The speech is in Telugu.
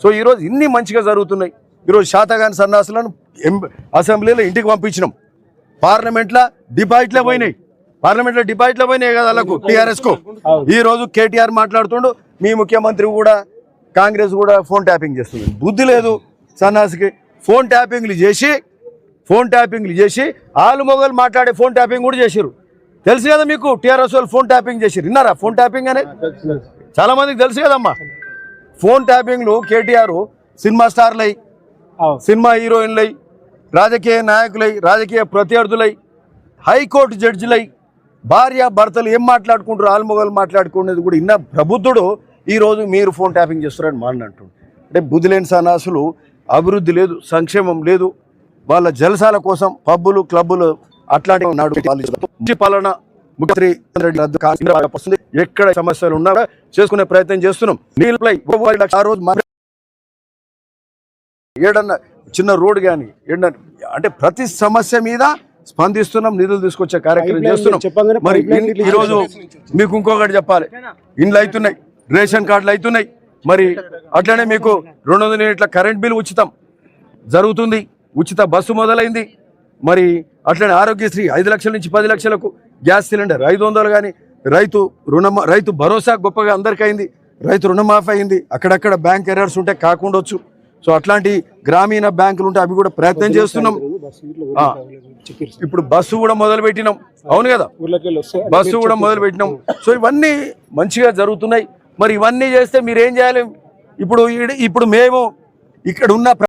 సో ఈరోజు ఇన్ని మంచిగా జరుగుతున్నాయి. ఈరోజు శాతగాని సన్నాసులను అసెంబ్లీలో ఇంటికి పంపించినాం. పార్లమెంట్లో డిపాజిట్లే పోయినాయి కదా వాళ్ళకు టీఆర్ఎస్కు. ఈరోజు కేటీఆర్ మాట్లాడుతుండు, మీ ముఖ్యమంత్రి కూడా కాంగ్రెస్ కూడా ఫోన్ ట్యాపింగ్ చేస్తుంది. బుద్ధి లేదు సన్నాసికి. ఫోన్ ట్యాపింగ్లు చేసి ఆలు మొగలు మాట్లాడే ఫోన్ ట్యాపింగ్ కూడా చేసిరు. తెలుసు కదా మీకు, టీఆర్ఎస్ వాళ్ళు ఫోన్ ట్యాపింగ్ చేసిరు. విన్నారా ఫోన్ ట్యాపింగ్ అనేది? చాలా మందికి తెలుసు కదమ్మా. ఫోన్ ట్యాపింగ్లు కేటీఆర్ సినిమా స్టార్లై, సినిమా హీరోయిన్లై, రాజకీయ నాయకులై, రాజకీయ ప్రత్యర్థులై, హైకోర్టు జడ్జిలై, భార్య భర్తలు ఏం మాట్లాడుకుంటారు, ఆల్మొగలు మాట్లాడుకునేది కూడా ఇన్న ప్రబుద్ధుడు ఈరోజు మీరు ఫోన్ ట్యాపింగ్ చేస్తున్నారని మాట్లాడుతుంటారు. అంటే బుద్ధి లేని సన్నాసులు. అభివృద్ధి లేదు, సంక్షేమం లేదు, వాళ్ళ జలసాల కోసం పబ్బులు క్లబ్బులు అట్లాంటి పాలన. ముఖ్యమంత్రి ఎక్కడ సమస్యలు ఉన్నా చేసుకునే ప్రయత్నం చేస్తున్నాం. ఆ రోజు ఏడన్నా చిన్న రోడ్ కానీ ఏడన్నా అంటే ప్రతి సమస్య మీద స్పందిస్తున్నాం, నిధులు తీసుకొచ్చే కార్యక్రమం చేస్తున్నాం. మరి ఈరోజు మీకు ఇంకొకటి చెప్పాలి, ఇండ్లు అవుతున్నాయి, రేషన్ కార్డులు అవుతున్నాయి. మరి అట్లనే మీకు 200 యూనిట్ల కరెంట్ బిల్ ఉచితం జరుగుతుంది, ఉచిత బస్సు మొదలైంది. మరి అట్లనే ఆరోగ్యశ్రీ 5 లక్షల నుంచి 10 లక్షలకు, గ్యాస్ సిలిండర్ 500 కానీ, రైతు భరోసా గొప్పగా అందరికీ అయింది, రైతు రుణమాఫీ అయింది. అక్కడక్కడ బ్యాంక్ ఎర్రర్స్ ఉంటే కాకుండొచ్చు. సో అట్లాంటి గ్రామీణ బ్యాంకులు ఉంటే అవి కూడా ప్రయత్నం చేస్తున్నాం. ఇప్పుడు బస్సు కూడా మొదలు పెట్టినాం, అవును కదా, బస్సు కూడా మొదలు పెట్టినాం. సో ఇవన్నీ మంచిగా జరుగుతున్నాయి. మరి ఇవన్నీ చేస్తే మీరేం చేయాలి? ఇప్పుడు మేము ఇక్కడ ఉన్న